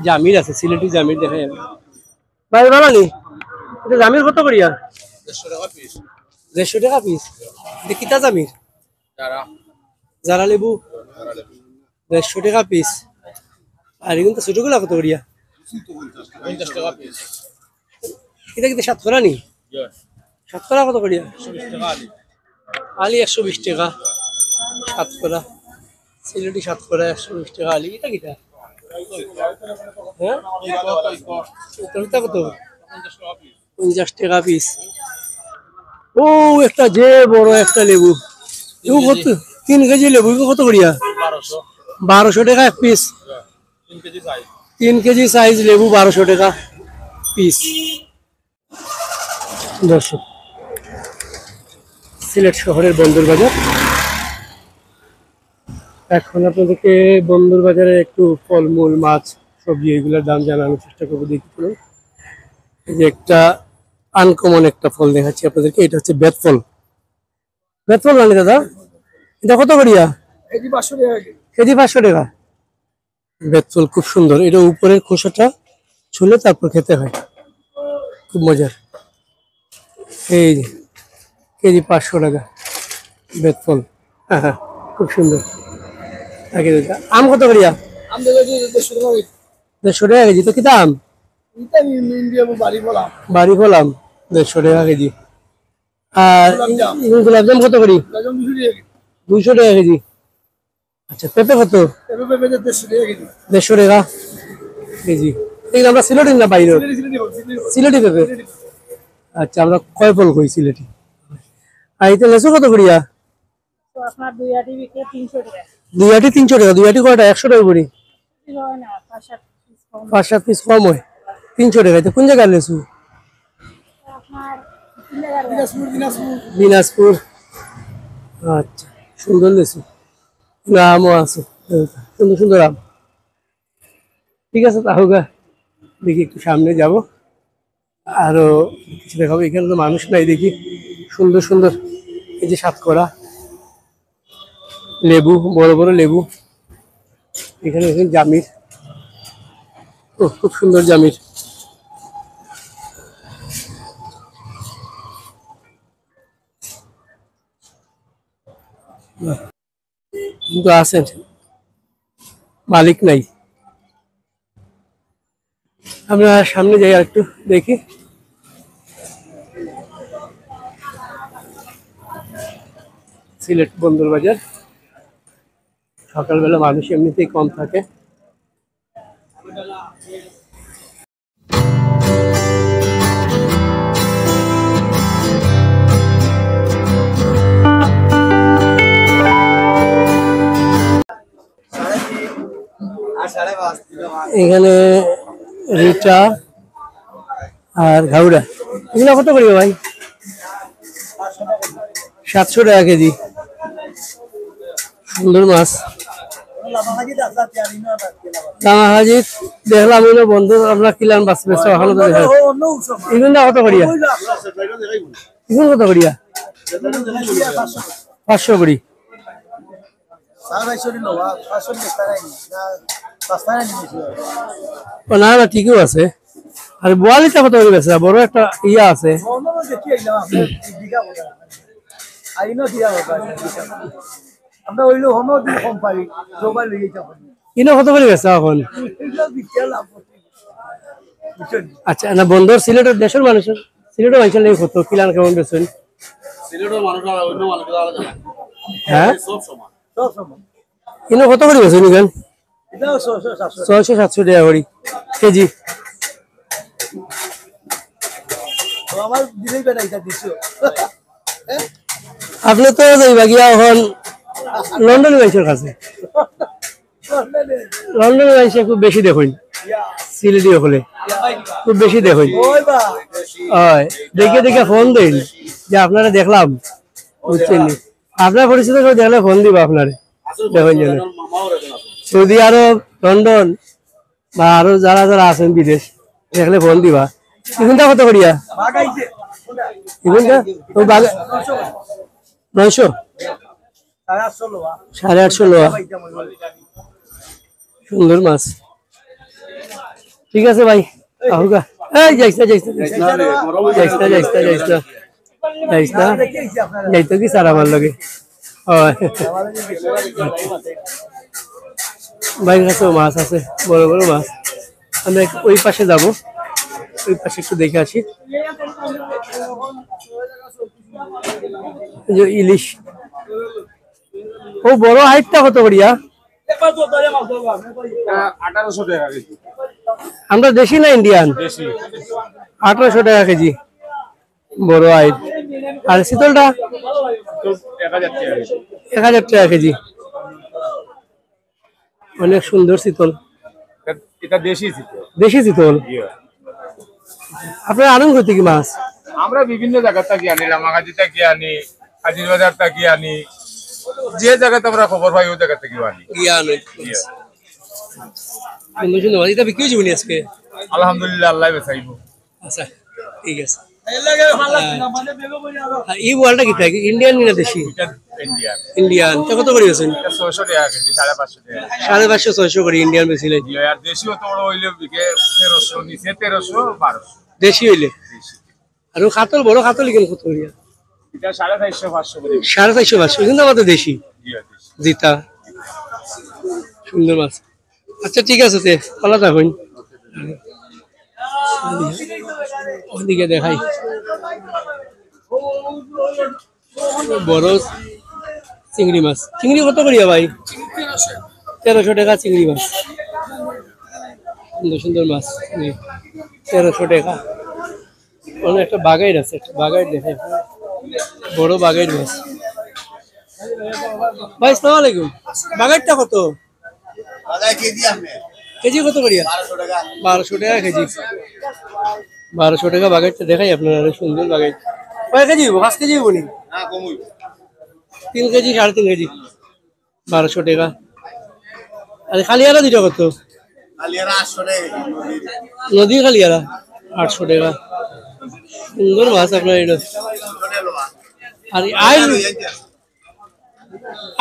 জামির আছে, সিলেটি জামির দেখা যাবে ভাই। ভালো নি এটা জামির কত করিয়া? 150 টাকা পিস। 150 টাকা পিস। এটা কিতা জামির? জারা লেবু 150 টাকা পিস। আর এগুলো তো ছোটগুলা কত করিয়া? 50 টাকা পিস। এটা কিন্তু 7 করা নি? 7 করা কত করিয়া? 120 টাকা আলি। আলি 120 টাকা 7 করা। সিলেটি 7 করা 120 টাকা আলি। এটা কিটা? হ্যাঁ এটা কত? 50 টাকা পিস। ও একটা যে বড় একটা লেবু, এগুলো কত? 3 কেজি লেবু, এগুলো কত করিয়া? 1200 টাকা এক পিস। 3 কেজি সাইজ লেবু 1200 টাকা পিস। দর্শক, সিলেট শহরের বন্দর বাজার। এখন আপনাদেরকে বন্দর বাজারে একটু ফলমূল, মাছ, সবজি এগুলোর দাম জানানোর চেষ্টা করবো। দেখি এই যে একটা আনকমন একটা ফল দেখাচ্ছি আপনাদেরকে। এটা হচ্ছে বেত ফল। বেত ফল মানে দাদা এটা কত করিয়া? কেজি 500 টাকা। কেজি 500 টাকা। বেত ফল খুব সুন্দর। এটা উপরের খোসাটা ছুলে তারপর খেতে হয়, খুব মজার। এই যে কেজি 500 টাকা বেত ফল। হ্যাঁ হ্যাঁ, খুব সুন্দর। আম কত করিয়া? আম দেখো 150 টাকা। 150 টাকা কেজি। তো কি দাম? এটা ইন্ডিয়া বাড়ি বলা। বাড়ি ফলাম 150 টাকা কেজি। আর গোলাপজাম কত করি? 200 টাকা কেজি। আচ্ছা, পেঁপে কত? 150 টাকা কেজি। এগুলো আমরা সিলেটি না বাইরে? সিলেটি পেঁপে। আচ্ছা, আমরা কয় ফল কই সিলেটি। আর এটা লেসু কত করিয়া? আপনার 2 আটি বিক্রি 300 টাকা। 2 আটি 300 টাকা। 2 আটি কয়টা? 100 টাকা করি। 5-7 পিস কম হয়। 300 টাকা। কোন জায়গায় লেসু? দিনাজপুর। আচ্ছা, সুন্দর লেসু। আমও আছে, সুন্দর সুন্দর আম। ঠিক আছে, তাহলে দেখি একটু সামনে যাব, আরো কিছু দেখাবো। এখানে তো মানুষ নাই দেখি। সুন্দর সুন্দর এই যে 7 করা লেবু, বড় বড় লেবু। এখানে জামির, খুব সুন্দর জামির। কিন্তু আছেন, মালিক নাই। আমরা সামনে যাই আর একটু দেখি। সিলেট বন্দর বাজার, সকালবেলা মানুষ এমনিতেই কম থাকে। এখানে রিটা আর ঘাউড়া, এগুলো কত করি ভাই? 700 টাকা কেজি। সুন্দর মাছ। দামা হাজি দেখলাম বন্ধু, আমরা কিলাম বাস বেচা এখনো তো দেখা। এগুলো কত করিয়া? এগুলো কত করিয়া? 500 করি। না না, ঠিকই আছে। আর বোয়ালিটা কত করে বেচা? বড় একটা ইয়া আছে। ইনো কত করে বেচা এখন? আচ্ছা, না বন্দর সিলেটের দেশের মানুষের, সিলেটের মানুষের নেই কত কিলান কেমন বেচেন? হ্যাঁ, ইনো কত করে বেচেন? ইখান 600-700 টাকা করি কেজি। আপনি তো যাইবা গিয়া এখন লন্ডনের মানুষের কাছে। লন্ডনের মানুষে খুব বেশি দেখুন, সিলেটি হলে খুব বেশি দেখুন। দেখে দেখে ফোন দিন যে আপনারা দেখলাম, বুঝছেন? আপনার পরিচিত কেউ দেখলে ফোন দিব আপনারে, দেখুন যেন। সৌদি আরব, লন্ডন বা আরো যারা যারা আছেন বিদেশ, দেখলে ফোন দিবা। এখানটা কত করিয়া? এখানটা 900, 850 লোয়া। সুন্দর মাছ। ঠিক আছে ভাই আহুগা এই যাইস না যাইতো কি স্যার আমার লগে ভাইয়ের কাছেও মাছ আছে বড় বড় মাছ আমরা ওই পাশে যাব ওই পাশে একটু দেখে আসি এই যে ইলিশ ও বড় হাইটটা কত করিয়া 1800 টাকা কেজি আমরা দেশি না ইন্ডিয়ান দেশি 1800 টাকা কেজি বড় হাইট আর শীতলটা তো 1000 টাকা কেজি 1000 টাকা কেজি অনেক সুন্দর শীতল এটা দেশি ছিল দেশি শীতল আপনার আনন্দ করতে কি মাছ আমরা বিভিন্ন জায়গা থেকে আনি লামাগাজি থেকে আনি হাজির বাজার থেকে আনি যে জায়গাতে আমরা খবর পাই ওই জায়গা থেকে আনি এটা বিক্রি হয়েছে আজকে আলহামদুলিল্লাহ আল্লাহ বেচাইব আচ্ছা ঠিক আছে এই বলটা কি থাকে ইন্ডিয়ান না দেশি ইন্ডিয়ান ইন্ডিয়ান কত করে বেছেন 600 টাকা কেজি 550 টাকা 550 600 করে ইন্ডিয়ান বেচিলে আর দেশি তো বড় হইলে বিকে 1300 নিচে 1300 1200 দেশি হইলে আর খাতল বড় খাতল কেন কত করিয়া এটা 450 500 করে 450 500 কিন্তু আমাদের দেশি জিতা সুন্দর মাছ আচ্ছা ঠিক আছে তে ভালো থাকুন ওদিকে দেখাই বড় চিংড়ি মাছ চিংড়ি কত করিয়া ভাই 1300 টাকা চিংড়ি মাছ সুন্দর সুন্দর মাছ 1300 টাকা অনেক একটা বাগাইট আছে একটা বাগাইট দেখাই বড় বাগাইট মাছ ভাই আসসালামু আলাইকুম বাগাইটটা কত কেজি কত করিয়া 1200 টাকা কেজি 1200 টাকা বাগাইটটা দেখাই আপনারা সুন্দর বাগাইট কয় কেজি 5 কেজি হবো নি 3 কেজি 3.5 কেজি 1200 টাকা আর খালিয়ারা দুটো কত নদী খালিয়ারা 800 টাকা সুন্দর মাছ আপনার এটা আর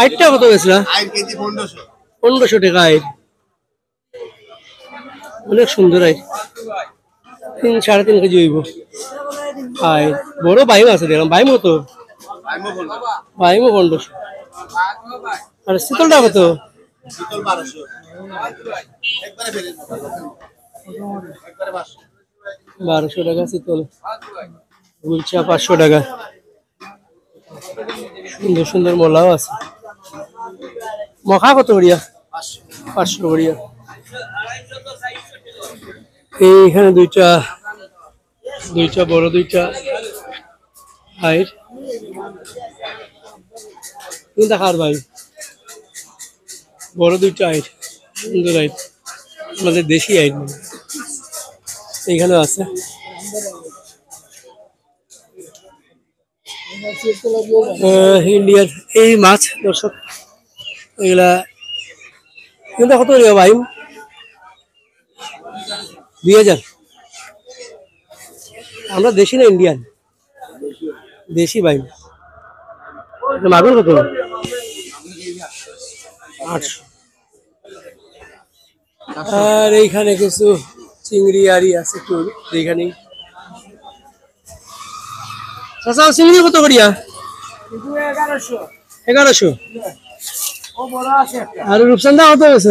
আইটটা কত বেচলা 1500 টাকা আইট অনেক সুন্দর আইট 3.5 কেজি হইব আই বড় বাইম আছে দেখলাম বাইম কত বাইমও 1500 আর শীতলটা কত 1200 টাকা শীতল গুলচা 500 টাকা সুন্দর সুন্দর মোলাও আছে মখা কত করিয়া 500 করিয়া এইখানে দুইটা বড় দুইটা হাইট কোনটা খার ভাই বড় দুইটা হাইট সুন্দর হাইট আমাদের দেশি হাইট এইখানে আছে ইন্ডিয়ার এই মাছ দর্শক এগুলা কিন্তু কত রে ভাই 2000 আমরা দেশি না ইন্ডিয়ান দেশি ভাই মাগুর কত 800 আর এইখানে কিছু চিংড়ি আরি আছে একটু এইখানে চাচা চিংড়ি কত করিয়া 1100 আর রূপচান্দা কত হয়েছে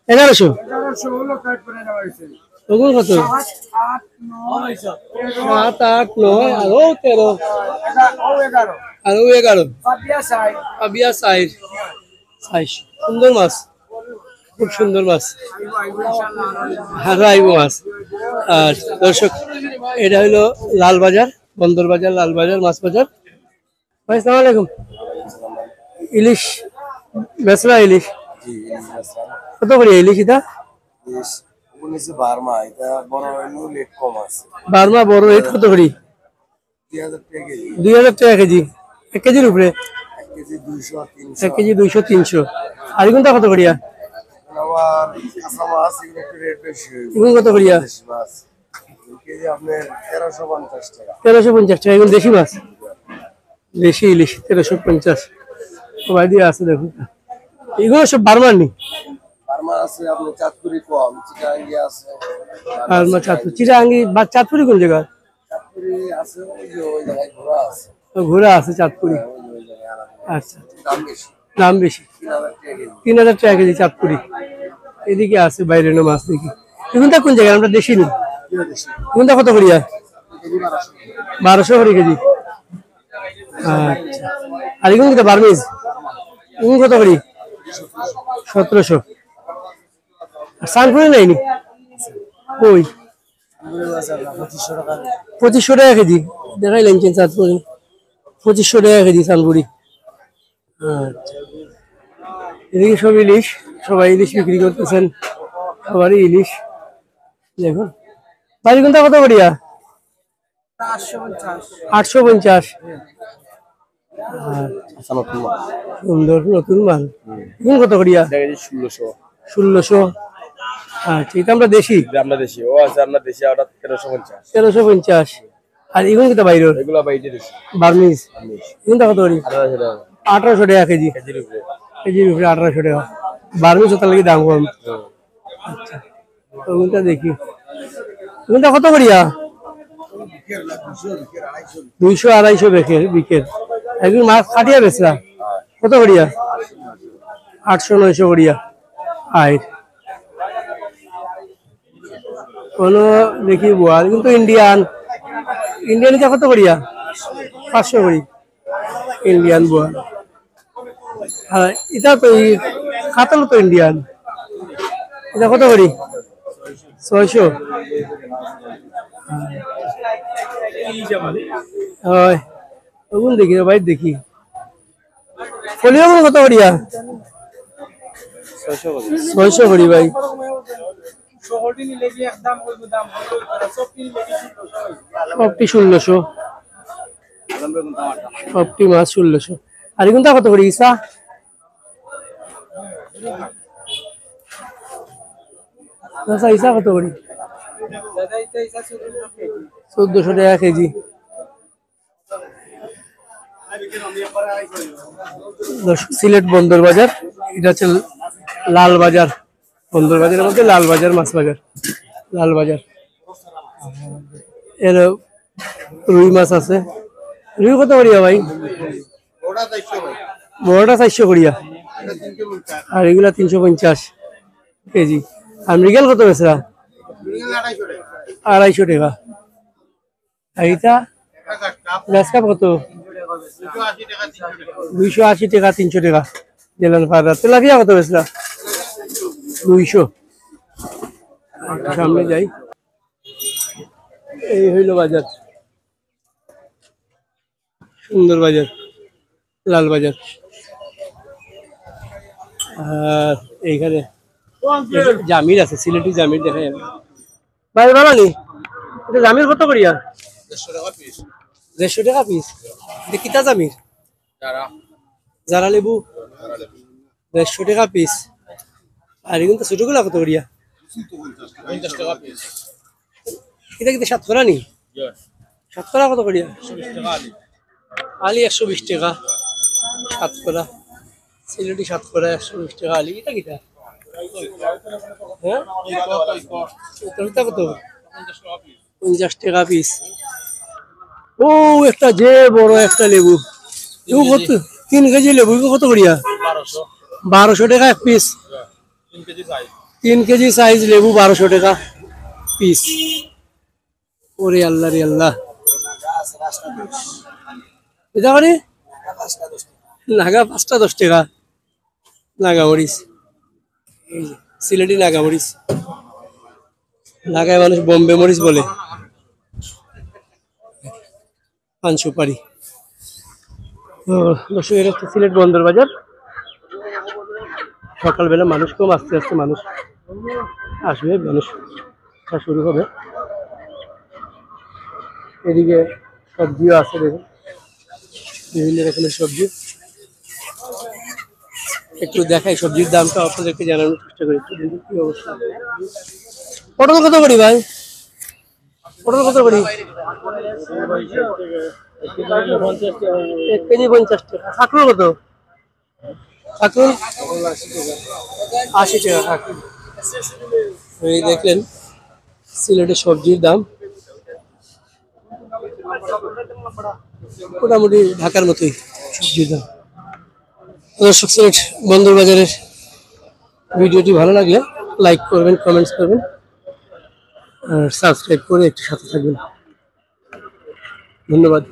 1100 ওগুলো কত 7 8 9 আরো 13 আরো 11 পাবিয়া সাইড সুন্দর মাছ খুব সুন্দর মাছ আইব মাছ আর দর্শক এটা হলো লালবাজার বন্দর বাজার লালবাজার মাছ বাজার ভাই আসসালামু আলাইকুম ইলিশ বেসরা ইলিশ কত করে ইলিশ এটা বার্মা বড় রেট কত করি 2000 টাকা কেজি 1 কেজির উপরে 1 কেজি 200 300 আর কোনটা কত করিয়া কত করিয়া 1350 টাকা এখন দেশি মাছ দেশি ইলিশ 1350 সবাই দিয়ে আছে দেখুন এগুলো সব বার্মার নি আছে আপনার চাঁদপুরি কম, চিটাঙ্গি আছে, আর চাঁদপুর চিটাঙ্গি বা চাঁদপুরি কোন জায়গা? চাঁদপুরি আছে ওই যে ওই জায়গায় ঘোরা আছে, ঘোরা আছে চাঁদপুরি। ওই জায়গায় আলাদা আচ্ছা, দাম বেশি, দাম বেশি। 3000 টাকা কেজি। 3000 টাকা কেজি চাঁদপুরি। এদিকে আছে বাইরে মাছ দেখি। এগুনটা কোন জায়গায় আমরা দেশি নি? এগুনটা কত করিয়া? 1200 করে কেজি। আচ্ছা, আর এগুন কিটা বার্মিজ? এগুন কত করি? 1700। আর সানফুরি নাইনি? ওই 2500 টাকা কেজি। দেখাইলেন কেন চাঁদপুরি? 2500 টাকা কেজি সানপুরি। আচ্ছা, এদিকে সব ইলিশ, সবাই ইলিশ বিক্রি করতেছেন, সবারই ইলিশ। দেখুন বাড়ি কোনটা কত করিয়া? 850। সুন্দর নতুন মাল। কোন কত করিয়া? 1600। আচ্ছা, এটা আমরা দেশি। আমরা দেশি ও আছে, আমরা দেশি ওটা 1350। 1350। আর এগুলো কিটা বাইরে? এগুলা বাইরে দেশি বার্মিজ। কোনটা কত করি? 1800 টাকা 1800 টাকা কেজি। কেজির উপরে। কেজির উপরে 1800 টাকা। বার্মিজ ওটার লাগি দাম কম। আচ্ছা, ওগুনটা দেখি। ওগুনটা কত করিয়া? 200-250 বিকেল। একদিন মাছ কাটিয়া বেচলা কত করিয়া? 800-900 করিয়া। আয় কোন দেখি বোয়াল কিন্তু ইন্ডিয়ান এটা কত করিয়া? 500 করি ইন্ডিয়ান বোয়াল। আর এটা তো কাতল তো ইন্ডিয়ান। এটা কত করি? 600। হয় ওগুন দেখি ভাই দেখি। ফলিও কত করিয়া? 600 করি ভাই। সবটি 1600। সবটি মাছ 1600। আর এগুনটা কত করি ইসা? ইসা কত করি? 1400 টাকা কেজি। সিলেট বন্দর বাজার, এটা হচ্ছে লাল বাজার। বন্দর বাজারের মধ্যে লাল বাজার, মাছ বাজার, লাল বাজার। এর রুই মাছ আছে। রুই কত করিয়া ভাই? বড়টা 400 করিয়া। আর এগুলা 350 কেজি। আর মৃগেল কত বেচরা? 250 টাকা। আর এটা গ্লাস কাপ কত? 280 টাকা 300 টাকা। জেলান ফাদা তেলাপিয়া কত বেচরা? 200। সামনে যাই। এই হইল বাজার, সুন্দর বাজার, লাল বাজার। আর এইখানে জামির আছে, সিলেটি জামির দেখা যাবে। ভাই ভালো নি? এটা জামির কত করিয়া? 150 টাকা পিস। এটা কিতা জামির? জারা লেবু 150 টাকা পিস। আর এগুলো তো ছোটগুলা কত করিয়া? 50 টাকা পিস। এটা কিন্তু 7 করা নি? 7 করা কত করিয়া? 120 টাকা আলি। আলি 120 টাকা 7 করা। সিলেটি 7 করা 120 টাকা আলি। এটা কিটা? হ্যাঁ এটা কত? 50 টাকা পিস। ও একটা যে বড় একটা লেবু, এগুলো কত? 3 কেজি লেবু, এগুলো কত করিয়া? 1200 টাকা এক পিস। 3 কেজি সাইজ লেবু 1200 টাকা পিস। ওরে আল্লাহ রে আল্লাহ। এটা করে নাগা 5টা 10 টাকা। নাগা মরিচ, সিলেটি নাগা মরিচ। নাগায় মানুষ বোম্বে মরিচ বলে। পান সুপারি। দর্শক, এটা হচ্ছে সিলেট বন্দর বাজার। সকালবেলা মানুষ কম, আস্তে আস্তে মানুষ আসবে, মানুষ শুরু হবে। এদিকে সবজিও আছে, দেখুন বিভিন্ন রকমের সবজি। একটু দেখাই সবজির দামটা আপনাদেরকে জানানোর চেষ্টা করি। একটু দেখুন কি অবস্থা। পটল কত করি ভাই? পটল কত করি? 1 কেজি 50 টাকা। কাঁকরোল কত? কাঁকরোল 80 টাকা। কাঁকরোল এই দেখলেন সিলেটের সবজির দাম মোটামুটি ঢাকার মতোই সবজির দাম। দর্শক, সিলেট বন্দর বাজারের ভিডিওটি ভালো লাগলে লাইক করবেন, কমেন্টস করবেন আর সাবস্ক্রাইব করে একটু সাথে থাকবেন। ধন্যবাদ।